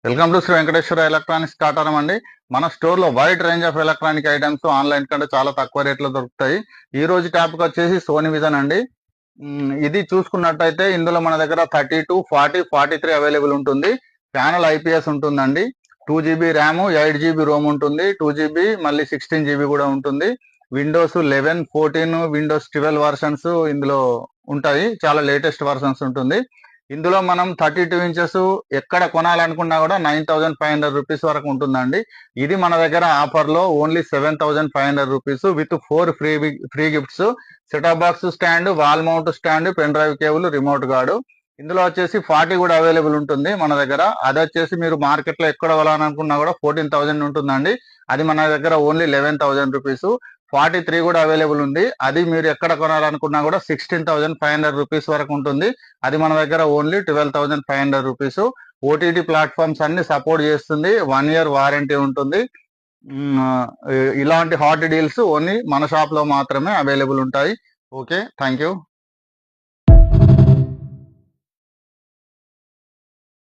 Welcome to Shri Venkateshwara electronics Kataram అండి. మన store లో wide range of electronic items online కంటే చాలా తక్కువ రేట్లో దొరుకుతాయి. ఈ రోజు టాపిక్ వచ్చేసి సోనీ విజన్ అండి. ఇది చూసుకున్నట్టయితే ఇందులో మన దగ్గర 32, 40, 43 అవైలబుల్ ఉంటుంది. ప్యానల్ ఐపీఎస్ ఉంటుందండి. 2GB ర్యామ్, 8GB రోమ్ ఉంటుంది. 2GB మళ్ళీ 16GB కూడా ఉంటుంది. విండోస్ 11, 14, విండోస్ 12 వర్షన్స్ ఇందులో ఉంటాయి. చాలా లేటెస్ట్ వర్షన్స్ ఉంటుంది. ఇందులో మనం 32 ఇంచెస్ ఎక్కడ కొనాలనుకున్నా కూడా 9500 రూపీస్ వరకు ఉంటుందండి. ఇది మన దగ్గర ఆఫర్ లో only 7500 rupees with 4 free gifts, setup box stand, wall mount stand, pen drive cable, remote guard. ఇందులో వచ్చేసి 40 కూడా అవైలబుల్ ఉంటుంది మన దగ్గర. అది వచ్చేసి మీరు మార్కెట్ లో ఎక్కడ కొనాలనుకున్నా కూడా 14,000 ఉంటుందండి. అది మన దగ్గర ఓన్లీ 11,000 రూపీస్. 43 కూడా అవైలబుల్ ఉంది. అది మీరు ఎక్కడ కొనాలనుకున్నా కూడా 16,500 రూపీస్ వరకు ఉంటుంది. అది మన దగ్గర ఓన్లీ 12,500 రూపీస్. ఓటీటీ ప్లాట్ఫామ్స్ అన్ని సపోర్ట్ చేస్తుంది. 1 year వారంటీ ఉంటుంది. ఇలాంటి హాట్ డీల్స్ ఓన్లీ మన షాప్ లో మాత్రమే అవైలబుల్ ఉంటాయి. Okay, thank you.